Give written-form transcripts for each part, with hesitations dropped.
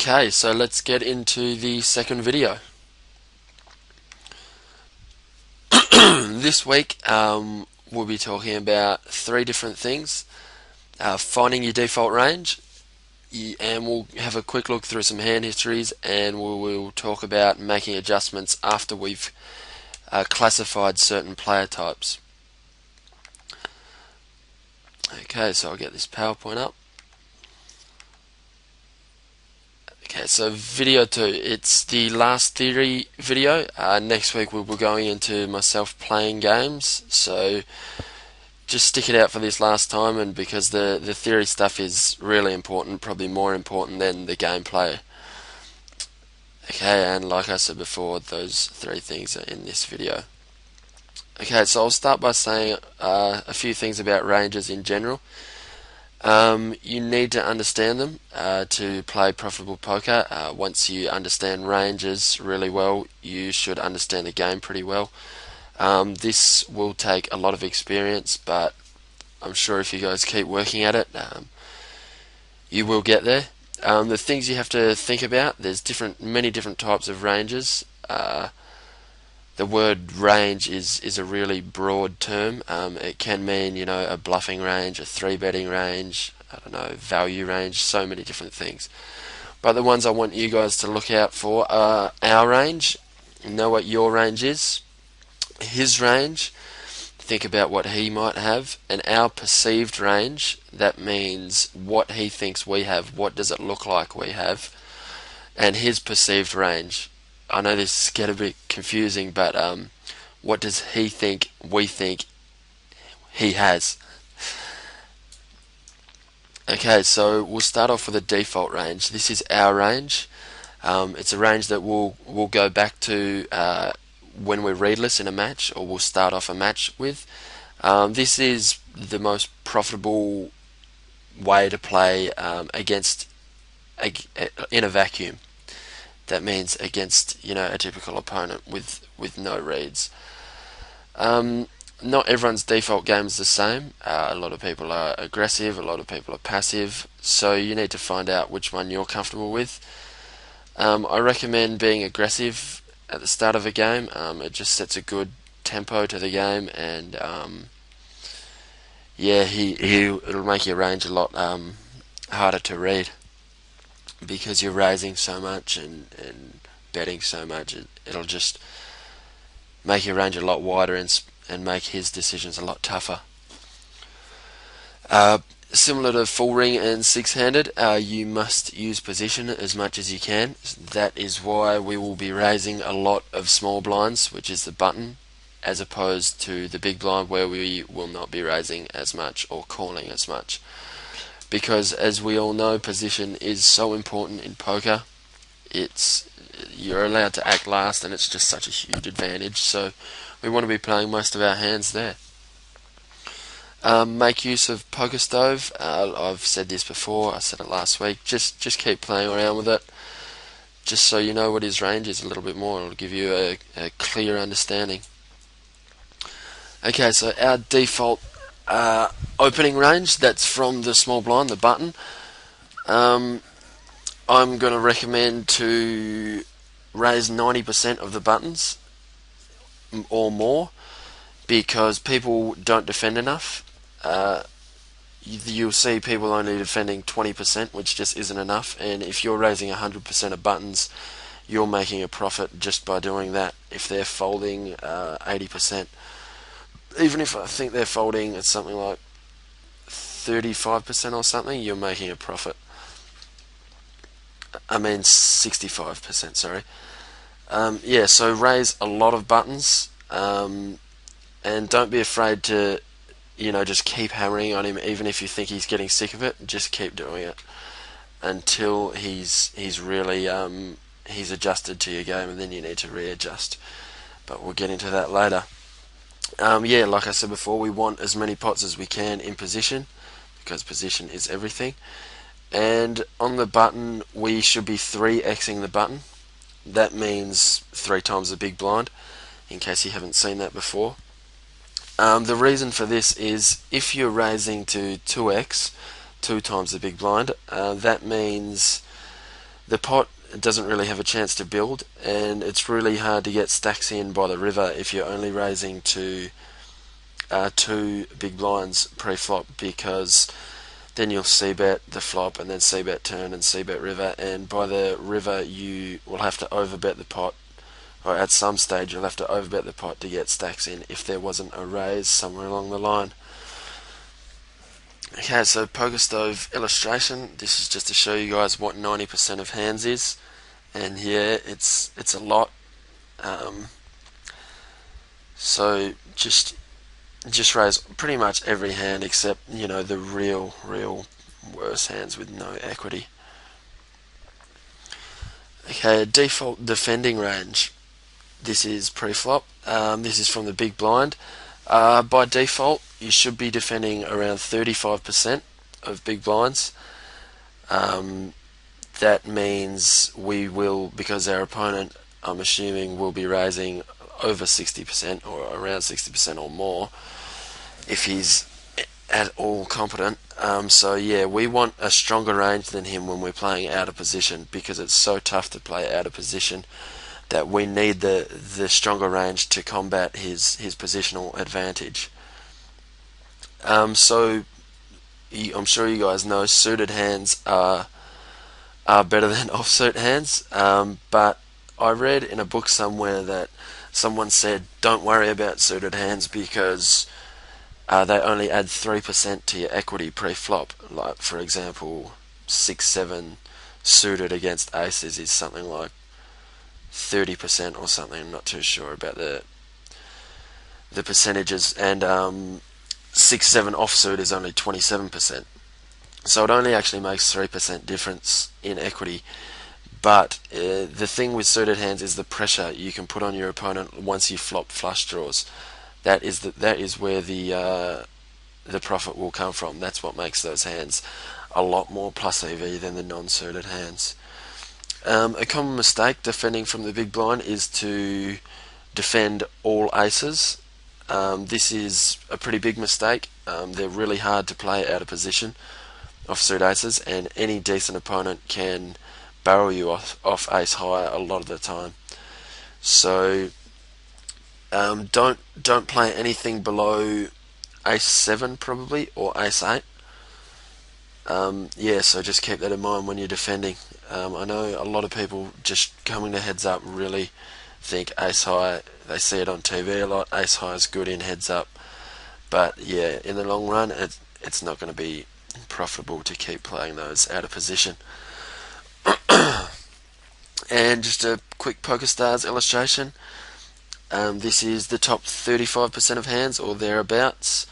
Okay, so let's get into the second video. This week we'll be talking about three different things. Finding your default range, and we'll have a quick look through some hand histories, and we will talk about making adjustments after we've classified certain player types. Okay, so I'll get this PowerPoint up. Okay, so video 2, it's the last theory video. Next week we'll be going into myself playing games, so just stick it out for this last time, and because the theory stuff is really important, probably more important than the gameplay. Okay, and like I said before, those three things are in this video. Okay, so I'll start by saying a few things about ranges in general. You need to understand them to play profitable poker. Once you understand ranges really well, you should understand the game pretty well. This will take a lot of experience, but I'm sure if you guys keep working at it, you will get there. The things you have to think about, there's many different types of ranges. The word range is a really broad term. It can mean, a bluffing range, a 3-betting range, I don't know, value range, so many different things. But the ones I want you guys to look out for are our range. Know what your range is, his range, think about what he might have, and our perceived range. That means what he thinks we have, what does it look like we have, and his perceived range. I know this get a bit confusing, but what does he think we think he has? Okay, so we'll start off with a default range. This is our range. It's a range that we'll go back to when we're readless in a match, or we'll start off a match with. This is the most profitable way to play against in a vacuum. That means against a typical opponent with no reads. Not everyone's default game is the same. A lot of people are aggressive, a lot of people are passive, so you need to find out which one you're comfortable with. I recommend being aggressive at the start of a game. It just sets a good tempo to the game, and it'll make your range a lot harder to read, because you're raising so much and betting so much. It'll just make your range a lot wider and make his decisions a lot tougher. Similar to full ring and six-handed, you must use position as much as you can. That is why we will be raising a lot of small blinds, which is the button, as opposed to the big blind, where we will not be raising as much or calling as much. Because as we all know, position is so important in poker. You're allowed to act last, and it's just such a huge advantage, so we want to be playing most of our hands there. Make use of Poker Stove. I've said this before, I said it last week. Just keep playing around with it, just so you know what his range is a little bit more. It'll give you a clear understanding. Okay, so our default opening range, that's from the small blind, the button. I'm going to recommend to raise 90% of the buttons or more, because people don't defend enough. You'll see people only defending 20%, which just isn't enough, and if you're raising 100% of buttons, you're making a profit just by doing that. If they're folding 80%, even if I think they're folding at something like 35% or something, you're making a profit. I mean 65%, sorry. So raise a lot of buttons, and don't be afraid to just keep hammering on him, even if you think he's getting sick of it. Just keep doing it until he's really he's adjusted to your game, and then you need to readjust, but we'll get into that later. Like I said before, we want as many pots as we can in position, because position is everything. And on the button, we should be 3xing the button. That means 3 times the big blind, in case you haven't seen that before. The reason for this is, if you're raising to 2x, 2 times the big blind, that means the pot doesn't really have a chance to build, and it's really hard to get stacks in by the river if you're only raising to 2 big blinds pre-flop, because then you'll c-bet the flop and then c-bet turn and c-bet river, and by the river you will have to overbet the pot, or at some stage you'll have to overbet the pot to get stacks in if there wasn't a raise somewhere along the line. Okay, so poker stove illustration. This is just to show you guys what 90% of hands is, and yeah, it's a lot. So just raise pretty much every hand except, you know, the real worse hands with no equity. Okay, default defending range. This is pre-flop. This is from the big blind. By default, you should be defending around 35% of big blinds. That means we will, because our opponent, I'm assuming, will be raising over 60% or around 60% or more if he's at all competent. So yeah, we want a stronger range than him when we're playing out of position, because it's so tough to play out of position that we need the stronger range to combat his positional advantage. So I'm sure you guys know suited hands are better than offsuit hands, but I read in a book somewhere that someone said don't worry about suited hands because they only add 3% to your equity pre-flop. Like, for example, 6-7 suited against aces is something like 30% or something. I'm not too sure about the percentages, and 6-7 offsuit is only 27%. So it only actually makes 3% difference in equity. But the thing with suited hands is the pressure you can put on your opponent once you flop flush draws. That is where the profit will come from. That's what makes those hands a lot more plus EV than the non-suited hands. A common mistake defending from the big blind is to defend all aces. This is a pretty big mistake. They're really hard to play out of position, offsuit aces, and any decent opponent can barrel you off ace high a lot of the time. So don't play anything below ace 7 probably, or ace 8. Yeah, so just keep that in mind when you're defending. I know a lot of people just coming to heads up really think ace high, they see it on TV a lot, ace high is good in heads up, but yeah, in the long run it's not going to be profitable to keep playing those out of position. And just a quick PokerStars illustration. This is the top 35% of hands or thereabouts.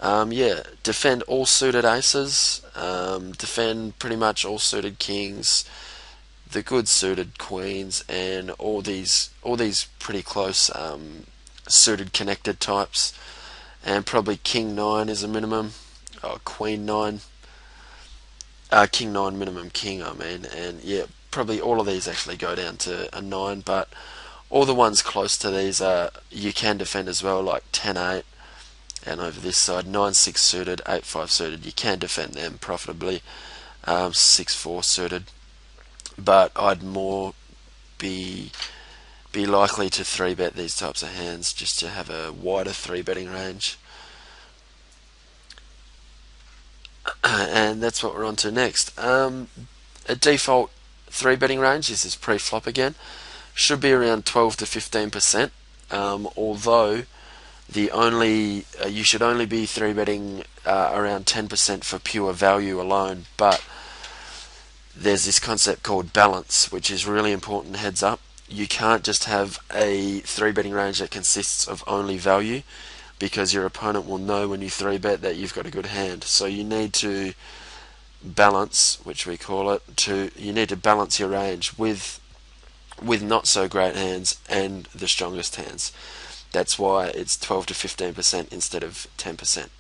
Yeah, defend all suited aces, defend pretty much all suited kings, the good suited queens, and all these pretty close suited connected types, and probably king 9 is a minimum, or queen 9, king 9 minimum king, I mean, and yeah, probably all of these actually go down to a 9, but all the ones close to these you can defend as well, like 10-8, and over this side 9-6 suited, 8-5 suited, you can defend them profitably, 6-4 suited, but I'd more be likely to 3-bet these types of hands just to have a wider 3-betting range. And that's what we're on to next. A default 3-betting range, this is pre-flop again, should be around 12 to 15%, although you should only be 3-betting around 10% for pure value alone, but there's this concept called balance, which is really important heads up. You can't just have a 3-betting range that consists of only value, because your opponent will know when you 3-bet that you've got a good hand. So you need to balance, which we call it, you need to balance your range with not so great hands and the strongest hands. That's why it's 12 to 15% instead of 10%.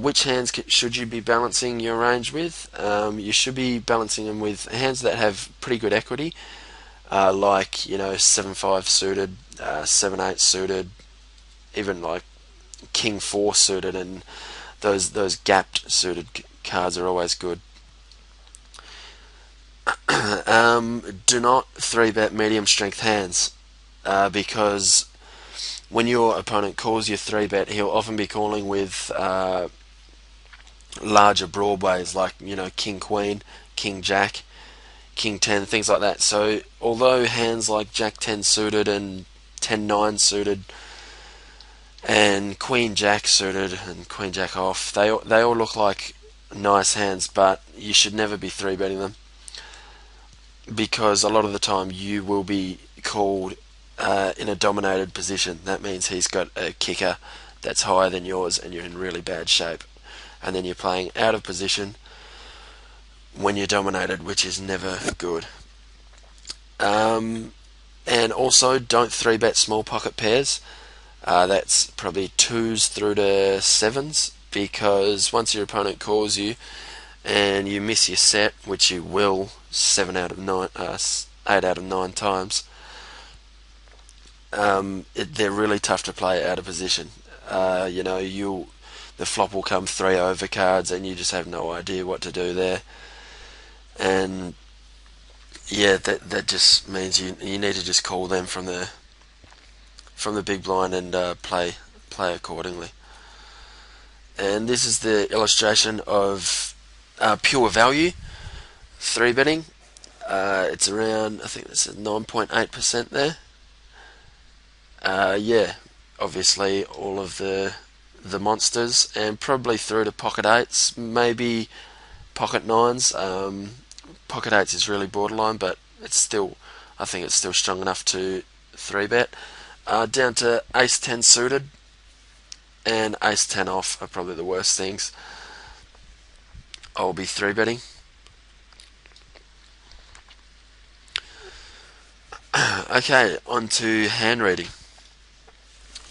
Which hands should you be balancing your range with? You should be balancing them with hands that have pretty good equity, like 7-5 suited, 7-8 suited, even like king 4 suited, and those gapped suited cards are always good. Do not 3-bet medium strength hands, because when your opponent calls your 3-bet, he'll often be calling with larger broadways like, King Queen, King Jack, King 10, things like that. So although hands like Jack 10 suited and 10-9 suited and Queen Jack suited and Queen Jack off, they all look like nice hands, but you should never be 3-betting them, because a lot of the time you will be called in a dominated position. That means he's got a kicker that's higher than yours and you're in really bad shape, and then you're playing out of position when you're dominated, which is never good. And also, don't 3-bet small pocket pairs. That's probably 2s through to 7s, because once your opponent calls you and you miss your set, which you will 8 out of 9 times, they're really tough to play out of position. The flop will come 3 over cards and you just have no idea what to do there. And yeah, that just means you need to just call them from the big blind and play accordingly. And this is the illustration of pure value 3-betting. It's around, I think it's 9.8% there. Yeah, obviously all of the monsters, and probably through to pocket 8s, maybe pocket 9s. Pocket 8s is really borderline, but I think it's still strong enough to 3-bet. Down to ace 10 suited and ace 10 off are probably the worst things I'll be 3-betting. Okay, on to hand reading.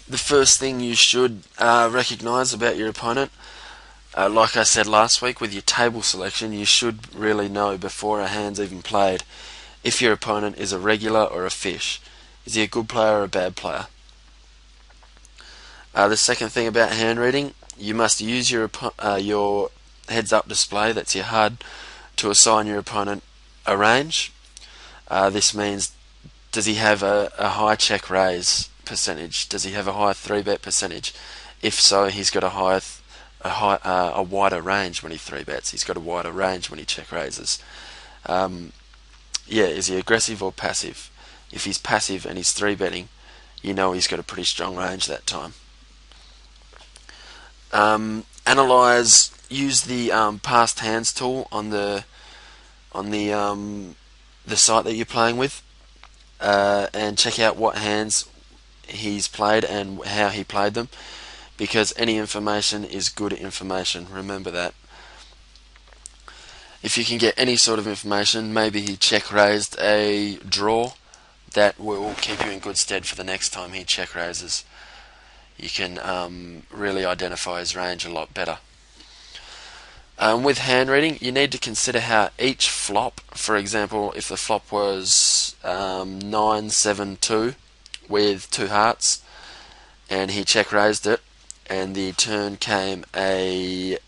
The first thing you should recognise about your opponent, like I said last week with your table selection, you should really know before a hand's even played if your opponent is a regular or a fish. Is he a good player or a bad player? The second thing about hand reading, you must use your heads-up display, that's your HUD, to assign your opponent a range. This means, does he have a high check raise percentage? Does he have a high 3-bet percentage? If so, he's got a wider range when he 3-bets. He's got a wider range when he check raises. Is he aggressive or passive? If he's passive and he's 3-betting, you know he's got a pretty strong range that time. Use the past hands tool on the site that you're playing with, and check out what hands he's played and how he played them, because any information is good information. Remember that. If you can get any sort of information, maybe he check raised a draw, that will keep you in good stead for the next time he check raises. You can really identify his range a lot better. With hand reading, you need to consider how each flop, for example, if the flop was 9-7-2 with 2 hearts and he check raised it, and the turn came an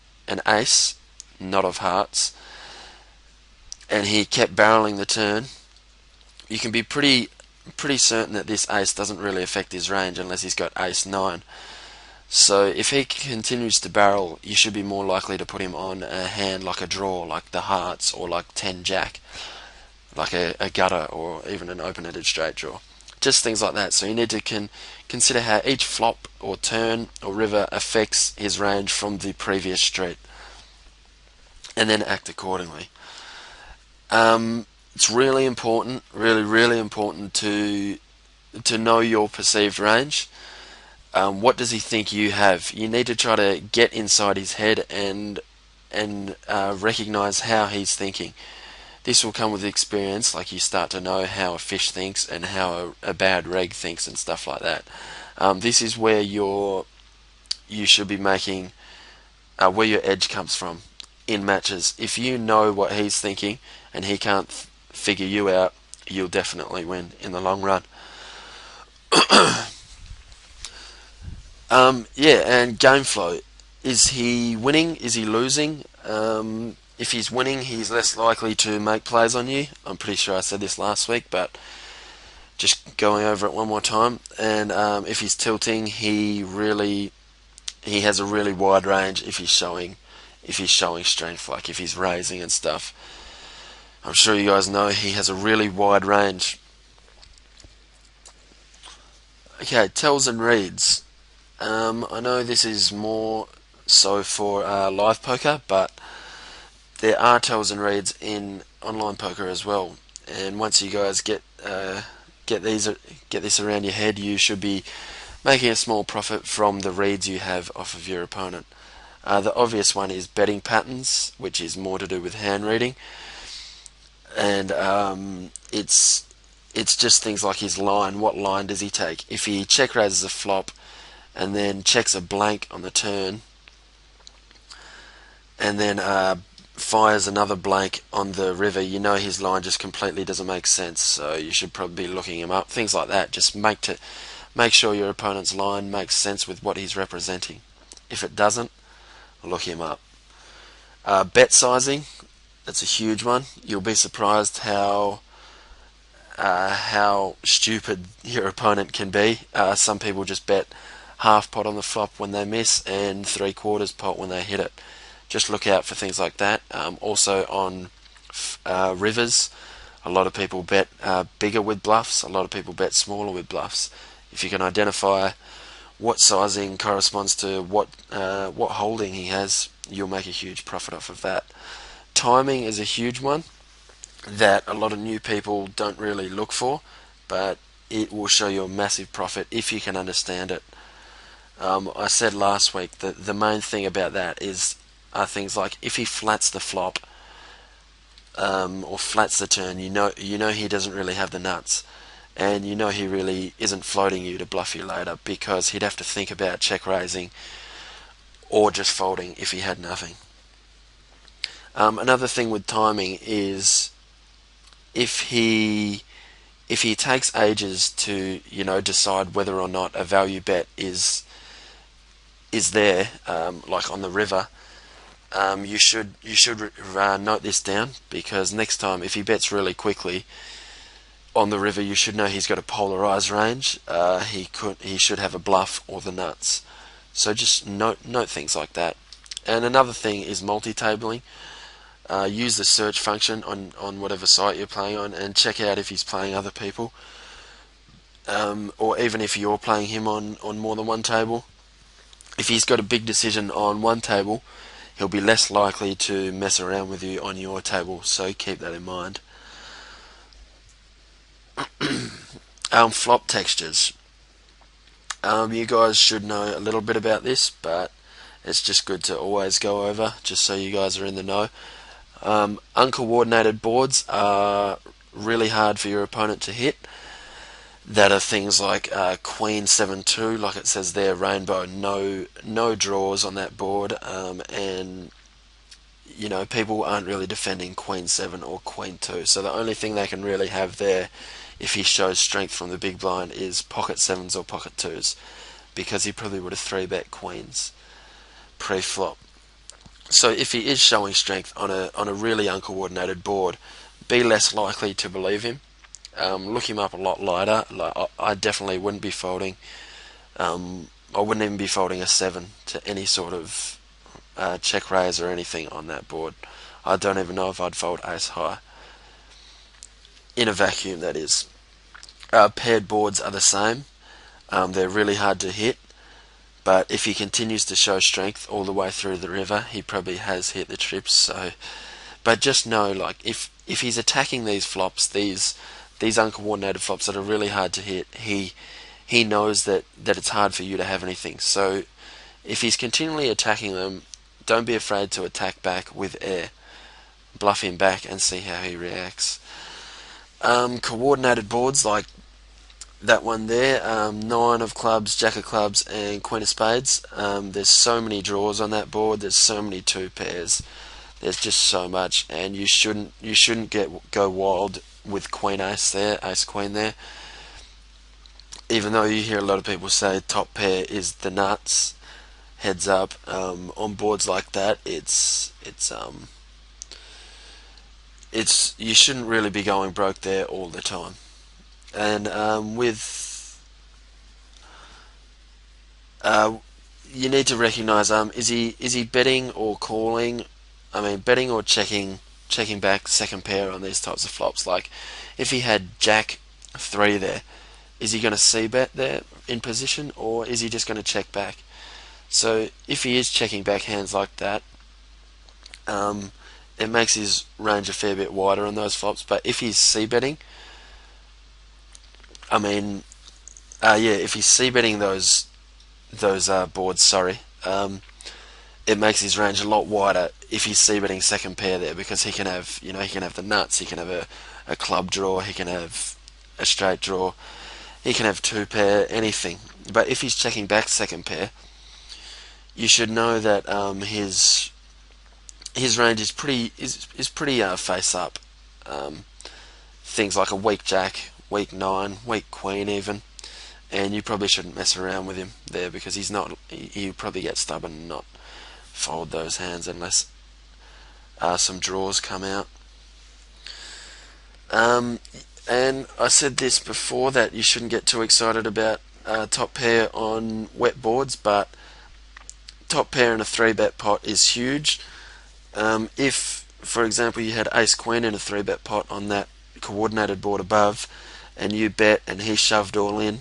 ace, not of hearts, and he kept barreling the turn, you can be pretty certain that this ace doesn't really affect his range unless he's got ace 9. So if he continues to barrel, you should be more likely to put him on a hand like a draw, like the hearts, or like 10 jack, like a gutter, or even an open-ended straight draw. Just things like that. So you need to consider how each flop or turn or river affects his range from the previous street, and then act accordingly. It's really important, really important to know your perceived range. What does he think you have? You need to try to get inside his head and recognize how he's thinking. This will come with experience, like you start to know how a fish thinks and how a bad reg thinks and stuff like that. This is where you should be making where your edge comes from in matches. If you know what he's thinking and he can't figure you out, you'll definitely win in the long run. And game flow. Is he winning? Is he losing? If he's winning, he's less likely to make plays on you. I'm pretty sure I said this last week, but just going over it one more time. And if he's tilting, he has a really wide range if he's showing strength, like if he's raising and stuff. I'm sure you guys know he has a really wide range. Okay, tells and reads. I know this is more so for live poker, but there are tells and reads in online poker as well. And once you guys get this around your head, you should be making a small profit from the reads you have off of your opponent. The obvious one is betting patterns, which is more to do with hand reading, and it's just things like his line. What line does he take? If he check raises a flop and then checks a blank on the turn, and then fires another blank on the river, you know his line just completely doesn't make sense. So you should probably be looking him up. Things like that. Just make sure your opponent's line makes sense with what he's representing. If it doesn't, look him up. Bet sizing. That's a huge one. You'll be surprised how stupid your opponent can be. Some people just bet half pot on the flop when they miss and 3/4 pot when they hit it. Just look out for things like that. Also on rivers, a lot of people bet bigger with bluffs. A lot of people bet smaller with bluffs. If you can identify what sizing corresponds to what holding he has, you'll make a huge profit off of that. Timing is a huge one that a lot of new people don't really look for, but it will show you a massive profit if you can understand it. I said last week that the main thing about that are things like if he flats the flop or flats the turn, you know he doesn't really have the nuts, and you know he really isn't floating you to bluff you later, because he'd have to think about check raising or just folding if he had nothing. Another thing with timing is if he takes ages to decide whether or not a value bet is there, like on the river, you should note this down, because next time if he bets really quickly on the river, you should know he's got a polarized range. He should have a bluff or the nuts. So just note things like that. And another thing is multi-tabling. Use the search function on whatever site you're playing on and check out if he's playing other people, or even if you're playing him on more than one table. If he's got a big decision on one table, he'll be less likely to mess around with you on your table, so keep that in mind. Flop textures. You guys should know a little bit about this, but it's just good to always go over, just so you guys are in the know. Uncoordinated boards are really hard for your opponent to hit. That are things like Queen 7-2, like it says there, rainbow, no draws on that board, and people aren't really defending Queen 7 or Queen 2, so the only thing they can really have there, if he shows strength from the big blind, is pocket 7s or pocket 2s, because he probably would have 3-bet queens pre-flop. So if he is showing strength on a really uncoordinated board, be less likely to believe him. Look him up a lot lighter. I definitely wouldn't be folding. I wouldn't even be folding a 7 to any sort of check raise or anything on that board. I don't even know if I'd fold ace high. In a vacuum, that is. Paired boards are the same. They're really hard to hit. But if he continues to show strength all the way through the river, he probably has hit the trips. So, but just know, like, if he's attacking these flops, these uncoordinated flops that are really hard to hit, he knows that it's hard for you to have anything. So if he's continually attacking them, don't be afraid to attack back with air. Bluff him back and see how he reacts. Coordinated boards like that one there, 9 of clubs, jack of clubs, and queen of spades. There's so many draws on that board. There's so many 2 pairs. There's just so much, and you shouldn't go wild with queen ace there, ace queen there. Even though you hear a lot of people say top pair is the nuts, heads up. On boards like that, it's you shouldn't really be going broke there all the time. And you need to recognize, is he betting or calling? I mean, betting or checking back second pair on these types of flops. Like if he had Jack 3 there, is he going to C bet there in position, or is he just going to check back? So if he is checking back hands like that, it makes his range a fair bit wider on those flops. But if he's C betting, I mean, if he's C betting those boards, sorry, it makes his range a lot wider if he's C betting second pair there, because he can have, he can have the nuts, he can have a club draw, he can have a straight draw, he can have 2 pair, anything. But if he's checking back second pair, you should know that his range is pretty face up. Things like a weak Jack, weak 9, weak Queen even, and you probably shouldn't mess around with him there, because he'll probably get stubborn and not fold those hands unless some draws come out. And I said this before, that you shouldn't get too excited about top pair on wet boards, but top pair in a 3-bet pot is huge. If, for example, you had ace queen in a 3-bet pot on that coordinated board above, and you bet and he shoved all in,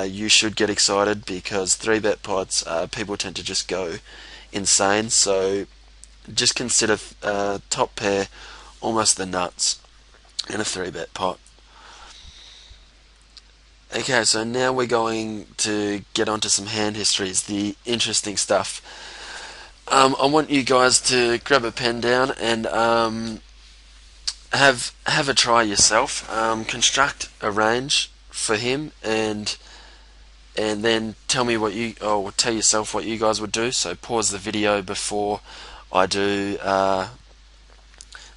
you should get excited, because 3-bet pots, people tend to just go insane. So just consider top pair almost the nuts in a 3-bet pot. Okay, so now we're going to get onto some hand histories, the interesting stuff. I want you guys to grab a pen down and have a try yourself. Construct a range for him, and then tell me tell yourself what you guys would do. So pause the video before I do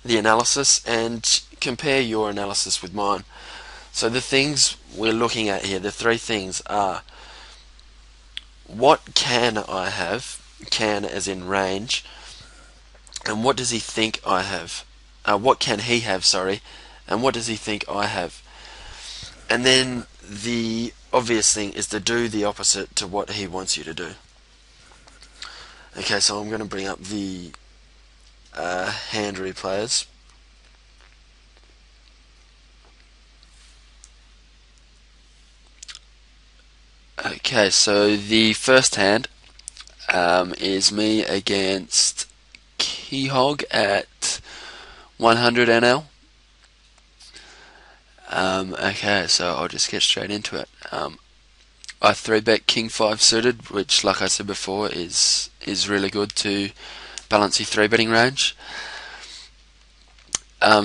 the analysis, and compare your analysis with mine. So the things we're looking at here, the 3 things are: what can I have? Can as in range. And what does he think I have? What can he have, sorry, and what does he think I have? And then the obvious thing is to do the opposite to what he wants you to do. Okay, so I'm going to bring up the hand replayers. Okay, so the first hand is me against Keyhog at 100 NL. Okay, so I'll just get straight into it. I 3-bet King 5 suited, which, like I said before, is really good to balance your 3-betting range.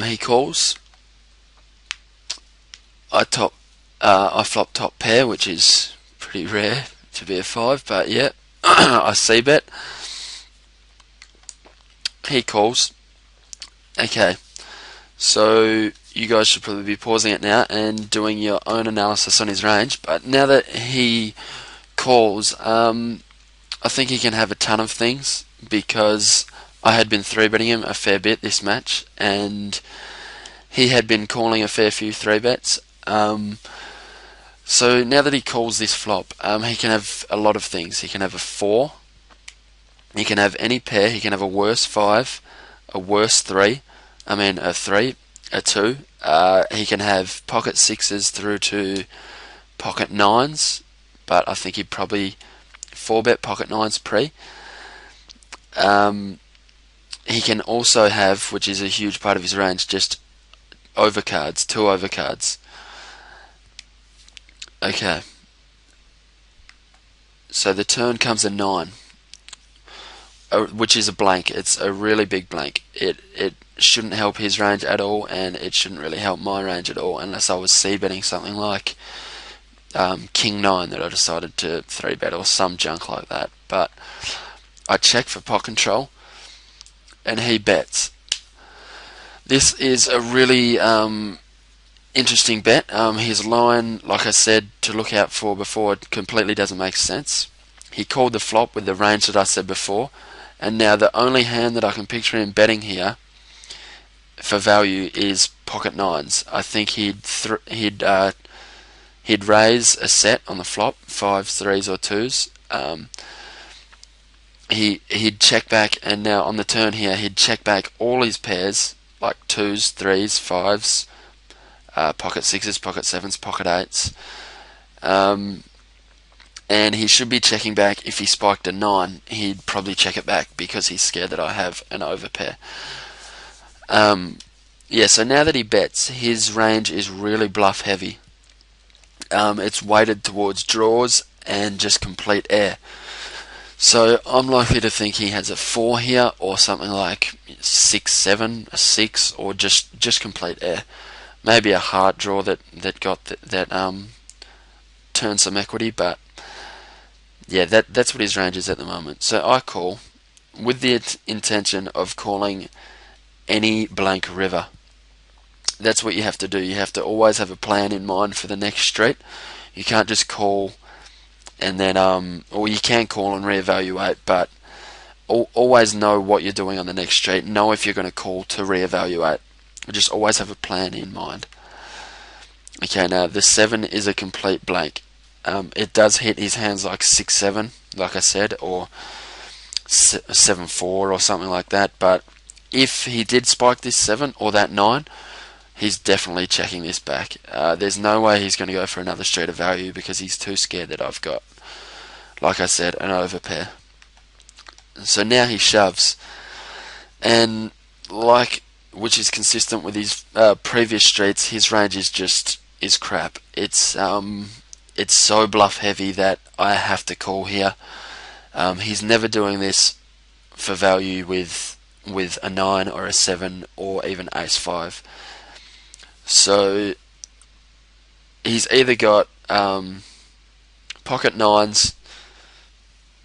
He calls. I flop top pair, which is pretty rare to be a 5, but yeah, I C-bet. He calls. Okay, so you guys should probably be pausing it now and doing your own analysis on his range. But now that he calls, I think he can have a ton of things, because I had been 3-betting him a fair bit this match, and he had been calling a fair few 3-bets. So now that he calls this flop, he can have a lot of things. He can have a 4, he can have any pair, he can have a worse 5, a worse 3, a 3, a 2, he can have pocket 6s through to pocket 9s, but I think he'd probably 4-bet pocket 9s pre. He can also have, which is a huge part of his range, just overcards, 2 overcards. Okay, so the turn comes a 9, which is a blank. It's a really big blank. It shouldn't help his range at all, and it shouldn't really help my range at all, unless I was C-betting something like King 9 that I decided to 3-bet, or some junk like that. But I check for pot control, and he bets. This is a really interesting bet. His line, like I said, to look out for before, it completely doesn't make sense. He called the flop with the range that I said before, and now the only hand that I can picture him betting here for value is pocket nines. I think he'd raise a set on the flop, fives, threes, or twos. He'd check back, and now on the turn here, he'd check back all his pairs, like twos, threes, fives, pocket sixes, pocket sevens, pocket eights. And he should be checking back. If he spiked a 9, he'd probably check it back because he's scared that I have an overpair. Yeah, so now that he bets, his range is really bluff heavy. It's weighted towards draws and just complete air. So I'm likely to think he has a 4 here, or something like 6, 7, a 6, or just complete air. Maybe a hard draw that got that turned some equity, but yeah, that's what his range is at the moment. So I call with the intention of calling any blank river. That's what you have to do. You have to always have a plan in mind for the next street. You can't just call and then, or you can call and reevaluate, but always know what you're doing on the next street. Know if you're going to call to reevaluate. Just always have a plan in mind. Okay, now the 7 is a complete blank. It does hit his hands like 6-7, like I said, or 7-4 or something like that. But if he did spike this 7 or that 9, he's definitely checking this back. There's no way he's going to go for another street of value because he's too scared that I've got, like I said, an overpair. So now he shoves, and which is consistent with his previous streets, his range is crap. It's so bluff heavy that I have to call here. He's never doing this for value with a 9 or a 7 or even ace 5. So he's either got pocket 9s,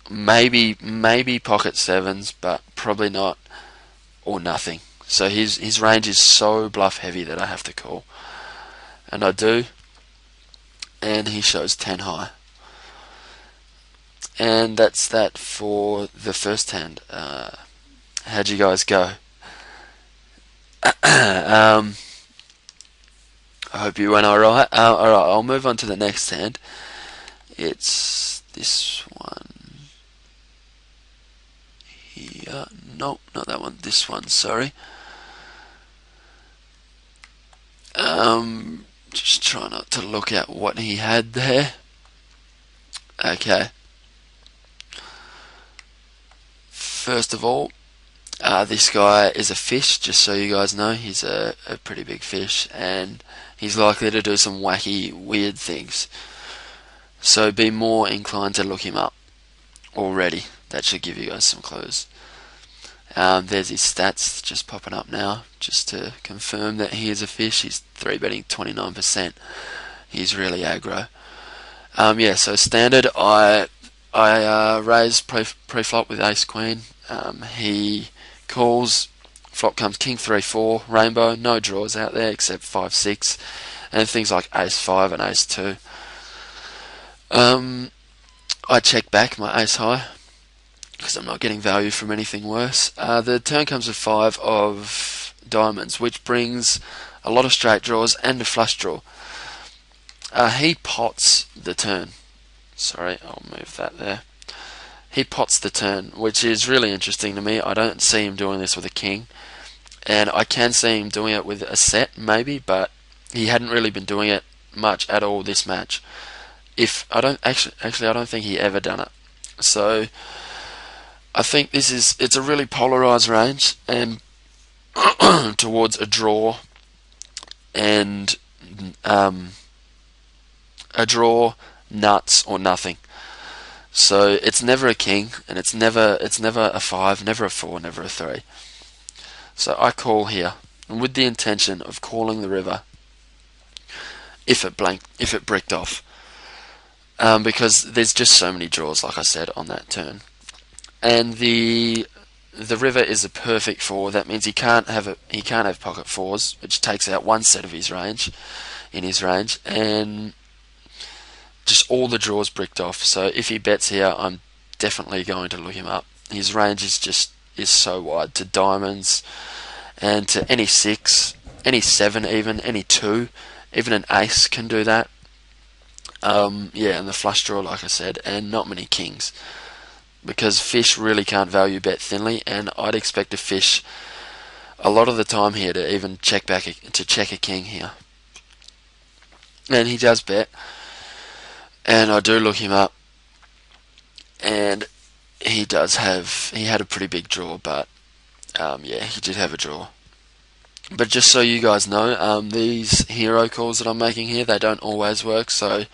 maybe pocket 7s, but probably not, or nothing. So his range is so bluff heavy that I have to call, and I do. And he shows 10 high. And that's that for the first hand. How'd you guys go? I hope you went alright. Alright, I'll move on to the next hand. It's this one here. Nope, not that one. This one, sorry. Just try not to look at what he had there. Okay. First of all, this guy is a fish, just so you guys know. He's a pretty big fish, and he's likely to do some wacky, weird things. So be more inclined to look him up already. That should give you guys some clues. There's his stats just popping up now, just to confirm that he is a fish. He's 3-betting 29%. He's really aggro. Yeah, so standard, I raise pre-flop with ace queen. He calls, flop comes king 3-4, rainbow, no draws out there except 5-6, and things like ace 5 and ace 2. I check back my ace high because I'm not getting value from anything worse. The turn comes with 5 of diamonds, which brings a lot of straight draws and a flush draw. He pots the turn. Sorry, I'll move that there. He pots the turn, which is really interesting to me. I don't see him doing this with a king, and I can see him doing it with a set, maybe, but he hadn't really been doing it much at all this match. I don't think he ever done it. So I think it's a really polarized range, and towards a draw and a draw, nuts, or nothing. So it's never a king, and it's never a 5, never a 4, never a 3. So I call here, and with the intention of calling the river if it bricked off, because there's just so many draws, like I said, on that turn, and the river is a perfect 4. That means he can't have pocket 4s, which takes out one set of his range, and just all the draws bricked off. So if he bets here, I'm definitely going to look him up. His range is so wide to diamonds and to any 6, any 7 even, any 2, even an ace can do that. Yeah, and the flush draw, like I said, and not many kings, because fish really can't value bet thinly, and I'd expect a fish a lot of the time here to even check a king here. And he does bet, and I do look him up, and he had a pretty big draw, but yeah, he did have a draw. But just so you guys know, these hero calls that I'm making here, they don't always work, so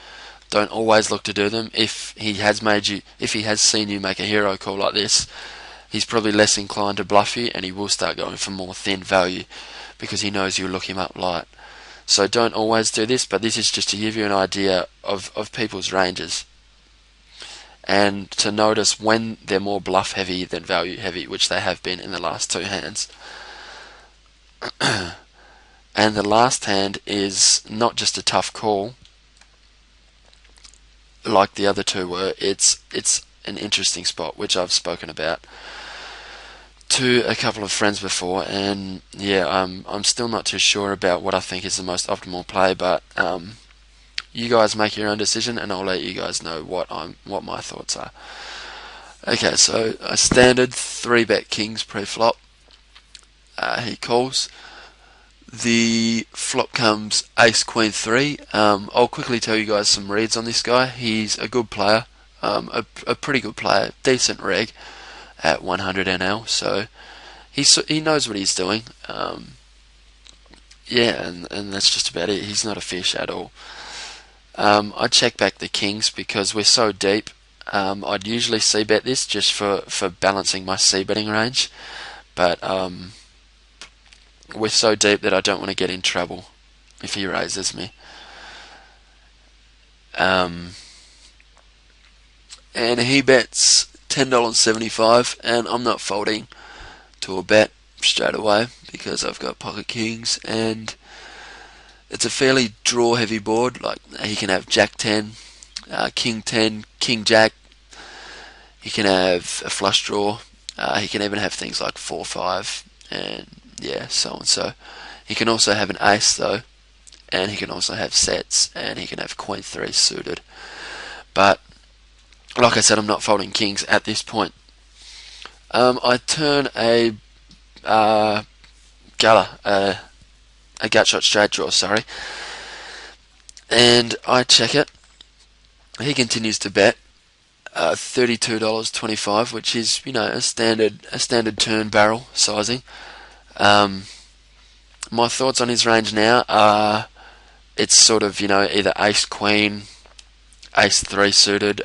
don't always look to do them. If he has seen you make a hero call like this, he's probably less inclined to bluff you, and he will start going for more thin value because he knows you'll look him up light. So don't always do this, but this is just to give you an idea of people's ranges, and to notice when they're more bluff heavy than value heavy, which they have been in the last 2 hands. And the last hand is not just a tough call like the other 2 were. It's an interesting spot, which I've spoken about to a couple of friends before, and yeah, I'm still not too sure about what I think is the most optimal play, but you guys make your own decision, and I'll let you guys know what my thoughts are. Okay, so a standard 3-bet kings pre-flop. He calls. The flop comes ace queen 3. I'll quickly tell you guys some reads on this guy. He's a good player, a pretty good player, decent reg at 100 NL, so he knows what he's doing. Yeah, and that's just about it. He's not a fish at all. I check back the kings because we're so deep. I'd usually c-bet this just for balancing my c-betting range, but we're so deep that I don't want to get in trouble if he raises me. And he bets $10.75, and I'm not folding to a bet straight away because I've got pocket kings, and it's a fairly draw heavy board. Like, he can have Jack 10, King 10, King Jack. He can have a flush draw. He can even have things like 4-5, and yeah, so on. So he can also have an ace though, and he can also have sets, and he can have Queen 3 suited. But like I said, I'm not folding kings at this point. I turn a gutter, a gut shot straight draw, sorry, and I check it. He continues to bet $32.25, which is, you know, a standard turn barrel sizing. My thoughts on his range now are it's sort of, you know, either ace queen, ace 3 suited,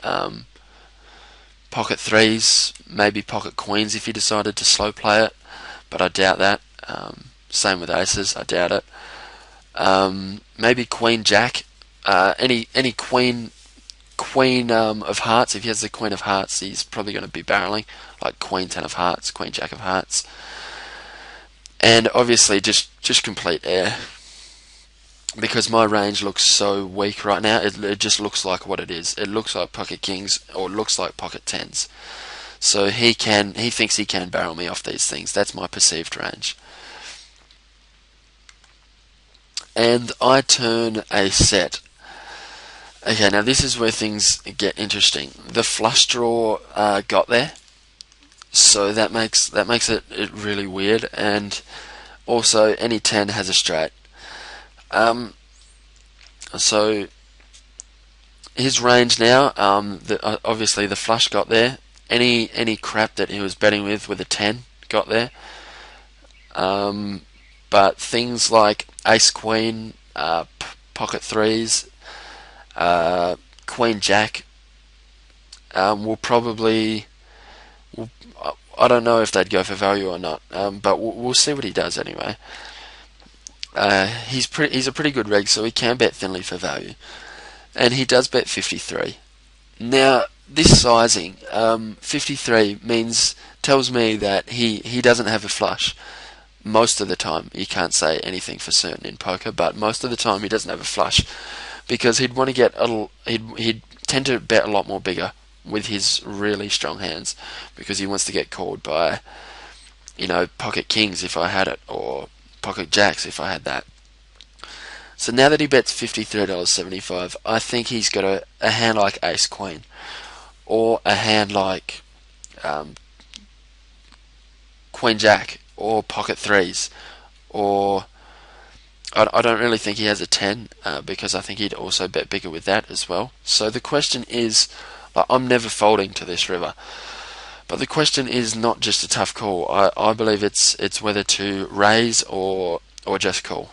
pocket 3s, maybe pocket queens if he decided to slow play it, but I doubt that. Same with aces, I doubt it. Maybe queen jack, any queen of hearts. If he has the queen of hearts, he's probably going to be barreling, like queen 10 of hearts, queen jack of hearts. And obviously just complete air, because my range looks so weak right now. It just looks like what it is. It looks like pocket kings, or it looks like pocket 10s. So he thinks he can barrel me off these things. That's my perceived range. And I turn a set. Okay, now this is where things get interesting. The flush draw got there, so that makes it really weird. And also, any 10 has a straight. So his range now, obviously the flush got there. Any crap that he was betting with a 10 got there. But things like ace queen, pocket 3s, queen jack will probably, I don't know if they'd go for value or not, but we'll see what he does anyway. He's a pretty good reg, so he can bet thinly for value, and he does bet 53. Now this sizing, 53 tells me that he doesn't have a flush. Most of the time, you can't say anything for certain in poker, but most of the time he doesn't have a flush, because he'd want to get he'd tend to bet a lot more bigger with his really strong hands, because he wants to get called by pocket kings if I had it, or pocket jacks if I had that. So now that he bets $53.75, I think he's got a hand like ace queen, or a hand like queen jack, or pocket threes, or I don't really think he has a 10, because I think he'd also bet bigger with that as well. So the question is, I'm never folding to this river, but the question is not just a tough call. I believe it's whether to raise or just call.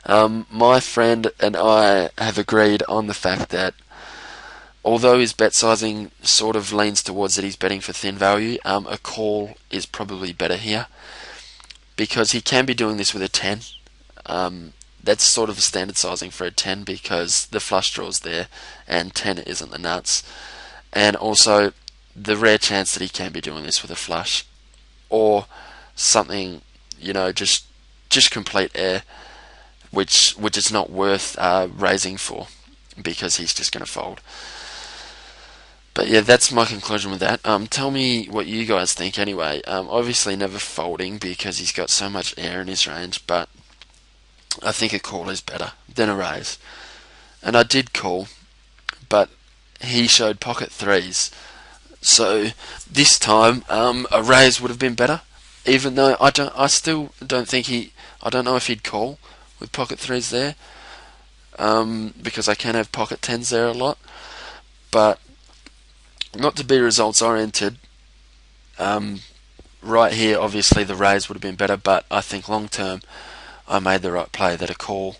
My friend and I have agreed on the fact that although his bet sizing sort of leans towards that he's betting for thin value, a call is probably better here, because he can be doing this with a 10. That's sort of a standard sizing for a 10, because the flush draw's there and 10 isn't the nuts, and also the rare chance that he can be doing this with a flush or something, just complete air, which is not worth raising for, because he's just going to fold. But yeah, that's my conclusion with that. Tell me what you guys think anyway. Obviously never folding because he's got so much air in his range, but I think a call is better than a raise. And I did call, but he showed pocket threes. So this time, a raise would have been better, even though I still don't think I don't know if he'd call with pocket threes there, because I can have pocket tens there a lot. But not to be results oriented, right here obviously the raise would have been better, but I think long term I made the right play, that a call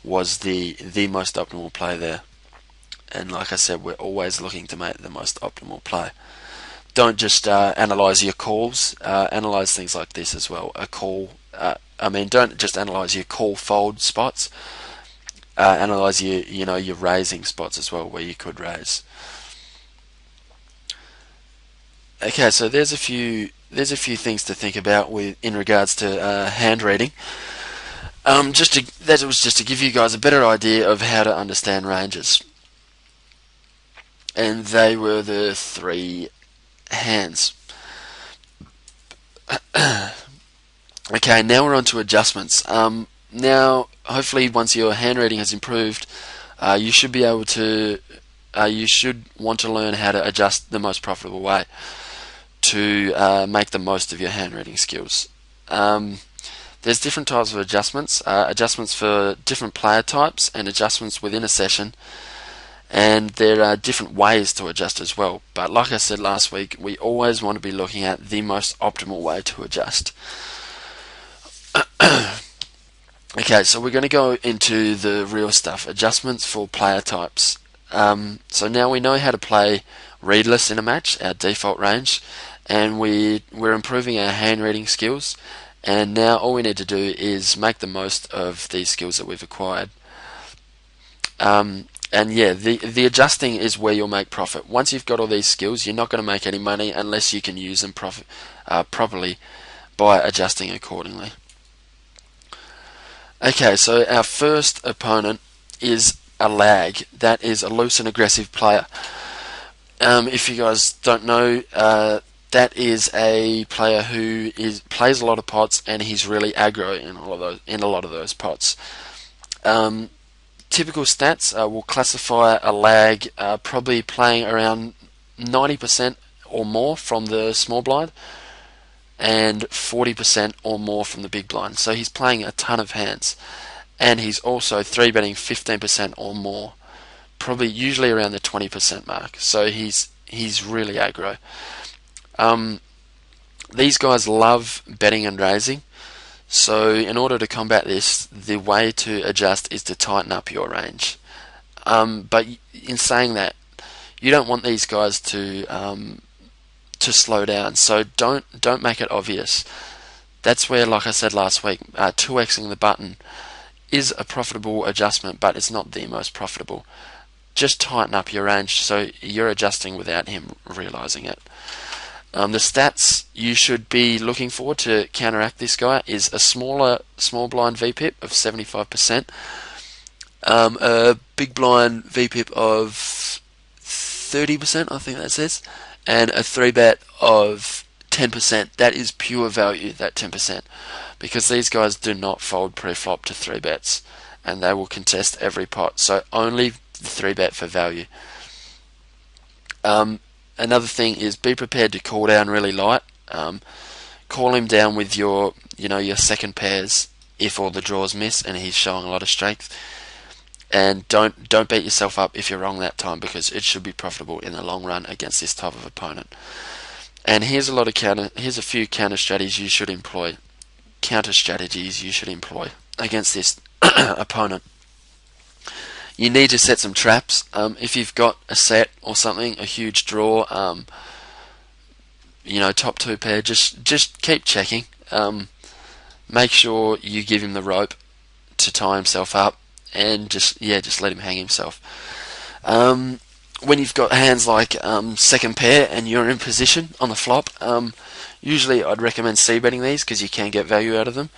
was the most optimal play there. And like I said, we're always looking to make the most optimal play. Don't just analyze your calls, analyze things like this as well. A call, don't just analyze your call fold spots, analyze your raising spots as well, where you could raise. Okay, so there's a few things to think about in regards to hand reading. That was just to give you guys a better idea of how to understand ranges. And they were the three hands. Okay, now we're on to adjustments. Now, hopefully, once your hand reading has improved, you should be able to. You should want to learn how to adjust the most profitable way to make the most of your hand reading skills. There's different types of adjustments. Adjustments for different player types, and adjustments within a session. And there are different ways to adjust as well. But like I said last week, we always want to be looking at the most optimal way to adjust. Okay, so we're going to go into the real stuff. Adjustments for player types. So now we know how to play readless in a match, our default range, and we're improving our hand reading skills. And now all we need to do is make the most of these skills that we've acquired. And yeah, the adjusting is where you'll make profit. Once you've got all these skills, you're not going to make any money unless you can use them properly by adjusting accordingly. Okay, so our first opponent is a lag. That is a loose and aggressive player. If you guys don't know, that is a player who plays a lot of pots, and he's really aggro in a lot of those pots. Typical stats will classify a lag probably playing around 90% or more from the small blind and 40% or more from the big blind. So he's playing a ton of hands, and he's also 3-betting 15% or more, probably usually around the 20% mark. So he's really aggro. These guys love betting and raising. So in order to combat this, the way to adjust is to tighten up your range. But in saying that, you don't want these guys to slow down. So don't make it obvious. That's where, like I said last week, 2xing the button is a profitable adjustment, but it's not the most profitable. Just tighten up your range so you're adjusting without him realizing it. The stats you should be looking for to counteract this guy is a small blind VPIP of 75%, a big blind VPIP of 30%, I think that says, and a 3-bet of 10%. That is pure value, that 10%, because these guys do not fold pre-flop to 3-bets, and they will contest every pot. So only 3-bet for value. Another thing is be prepared to call down really light. Call him down with your second pairs if all the draws miss and he's showing a lot of strength. And don't beat yourself up if you're wrong that time, because it should be profitable in the long run against this type of opponent. And here's a few counter strategies you should employ. Against this opponent. You need to set some traps. If you've got a set or something, a huge draw, top 2 pair, just keep checking. Make sure you give him the rope to tie himself up, and just let him hang himself. When you've got hands like second pair and you're in position on the flop, usually I'd recommend c-betting these because you can get value out of them.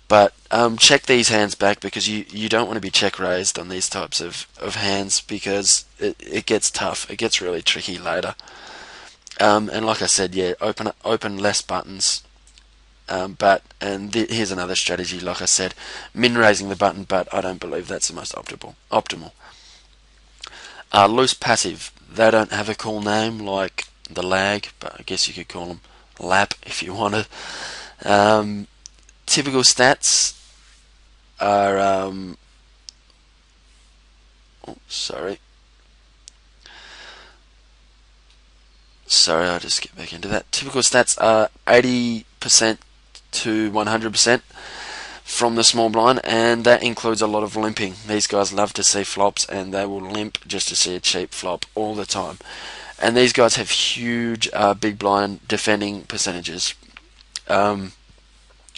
But check these hands back, because you don't want to be check raised on these types of hands, because it gets tough. It gets really tricky later. And like I said, open less buttons. Here's another strategy, like I said, min raising the button, but I don't believe that's the most optimal. Loose passive. They don't have a cool name like the lag, but I guess you could call them lap if you wanted. Typical stats are sorry, I'll just get back into that. Typical stats are 80% to 100% from the small blind, and that includes a lot of limping. These guys love to see flops, and they will limp just to see a cheap flop all the time. And these guys have huge big blind defending percentages.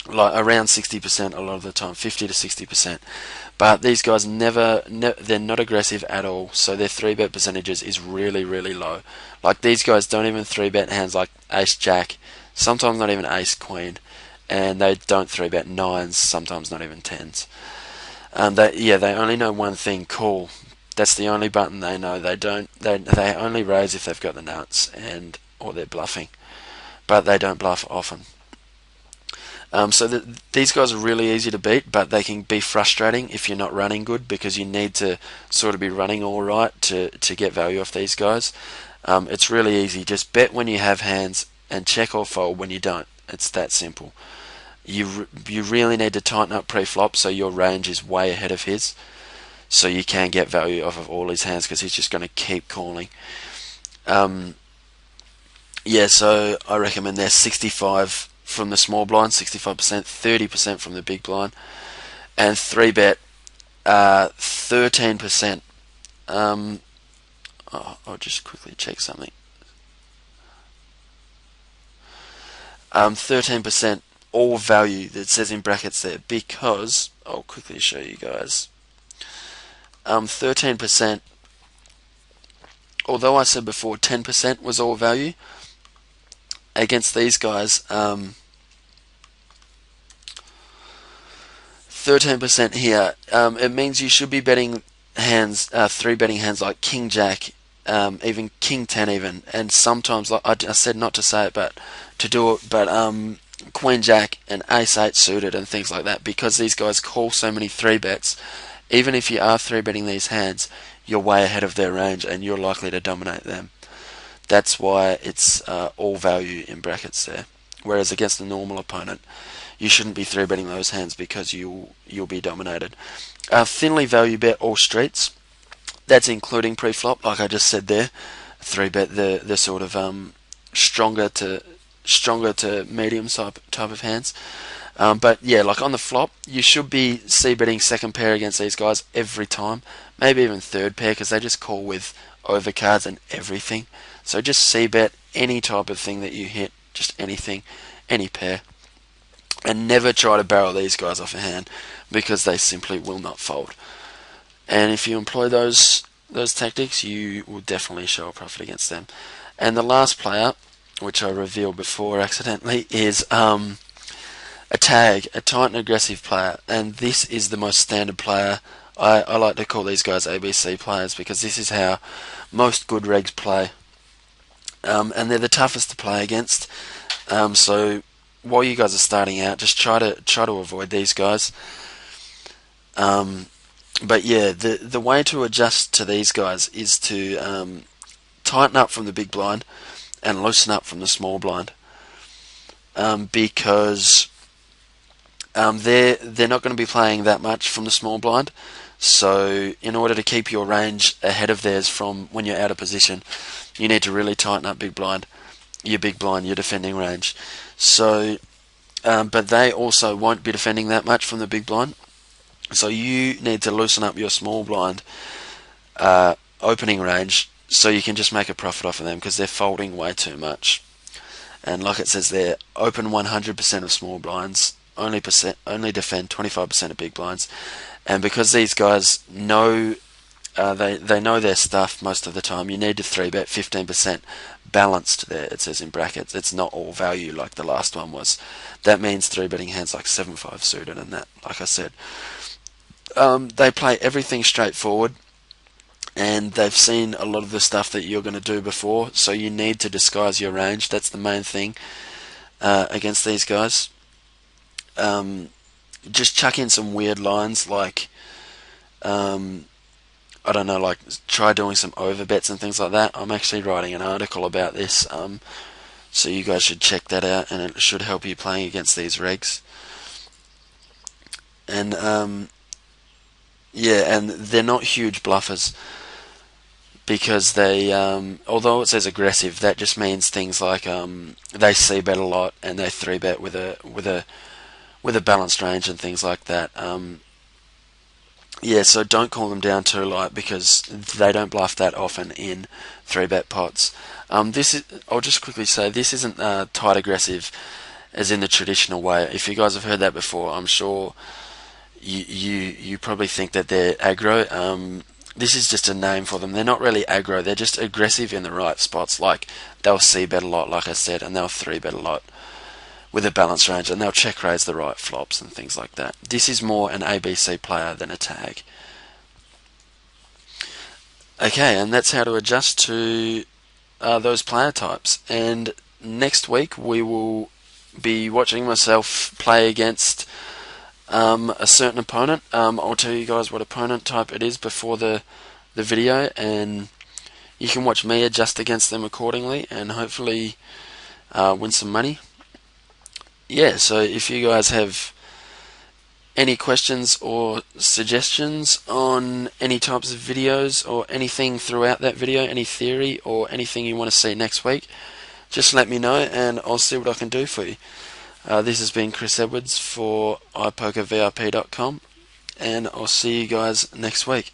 Like around 60% a lot of the time, 50 to 60%. But these guys they're not aggressive at all, so their 3-bet percentages is really, really low. Like, these guys don't even 3-bet hands like ace jack, sometimes not even ace queen, and they don't 3-bet 9s, sometimes not even 10s. They only know one thing, call. That's the only button they know. They only raise if they've got the nuts or they're bluffing, but they don't bluff often. These guys are really easy to beat, but they can be frustrating if you're not running good, because you need to sort of be running all right to get value off these guys. It's really easy. Just bet when you have hands and check or fold when you don't. It's that simple. You really need to tighten up pre-flop so your range is way ahead of his, so you can get value off of all his hands, because he's just going to keep calling. So I recommend there's 65 from the small blind, 65%, 30% from the big blind, and 3-bet 13%. I'll just quickly check something. 13% all value that says in brackets there, because I'll quickly show you guys. 13%, although I said before 10% was all value, against these guys, 13% here, it means you should be betting hands, 3-betting hands like king jack, even king 10 even, and sometimes, like I said not to say it, but to do it, but queen jack and ace 8 suited and things like that, because these guys call so many 3-bets. Even if you are 3-betting these hands, you're way ahead of their range and you're likely to dominate them. That's why it's all value in brackets there. Whereas against a normal opponent, you shouldn't be 3-betting those hands, because you'll be dominated. Thinly value bet all streets. That's including pre-flop, like I just said there. 3-bet the sort of stronger to medium type of hands. But yeah, like on the flop, you should be c-betting second pair against these guys every time. Maybe even third pair, because they just call with overcards and everything. So just c-bet any type of thing that you hit, just anything, any pair. And never try to barrel these guys off a hand, because they simply will not fold. And if you employ those tactics, you will definitely show a profit against them. And the last player, which I revealed before accidentally, is a tight and aggressive player. And this is the most standard player. I like to call these guys ABC players, because this is how most good regs play. And they're the toughest to play against. So while you guys are starting out, just try to avoid these guys. But yeah, the way to adjust to these guys is to tighten up from the big blind and loosen up from the small blind, because they're not going to be playing that much from the small blind. So in order to keep your range ahead of theirs from when you're out of position, you need to really tighten up your defending range. So, but they also won't be defending that much from the big blind. So you need to loosen up your small blind opening range so you can just make a profit off of them, because they're folding way too much. And like it says there, open 100% of small blinds, only defend 25% of big blinds. And because these guys know they know their stuff most of the time, you need to 3-bet 15% balanced there. It says in brackets. It's not all value like the last one was. That means 3-betting hands like 7-5 suited and that, like I said. They play everything straightforward, and they've seen a lot of the stuff that you're going to do before, so you need to disguise your range. That's the main thing against these guys. Just chuck in some weird lines like, I don't know, like try doing some overbets and things like that. I'm actually writing an article about this, so you guys should check that out, and it should help you playing against these regs. And yeah, and they're not huge bluffers, because they, although it says aggressive, that just means things like they c-bet a lot and they 3-bet with a balanced range and things like that. Yeah, so don't call them down too light, because they don't bluff that often in 3-bet pots. I'll just quickly say, this isn't tight aggressive as in the traditional way. If you guys have heard that before, I'm sure you probably think that they're aggro. This is just a name for them. They're not really aggro, they're just aggressive in the right spots. Like, they'll c-bet a lot, like I said, and they'll 3-bet a lot with a balanced range, and they'll check raise the right flops and things like that. This is more an ABC player than a tag. Okay, and that's how to adjust to those player types. And next week we will be watching myself play against a certain opponent. I'll tell you guys what opponent type it is before the video, and you can watch me adjust against them accordingly and hopefully win some money. Yeah, so if you guys have any questions or suggestions on any types of videos or anything throughout that video, any theory or anything you want to see next week, just let me know and I'll see what I can do for you. This has been Chris Edwards for iPokerVIP.com, and I'll see you guys next week.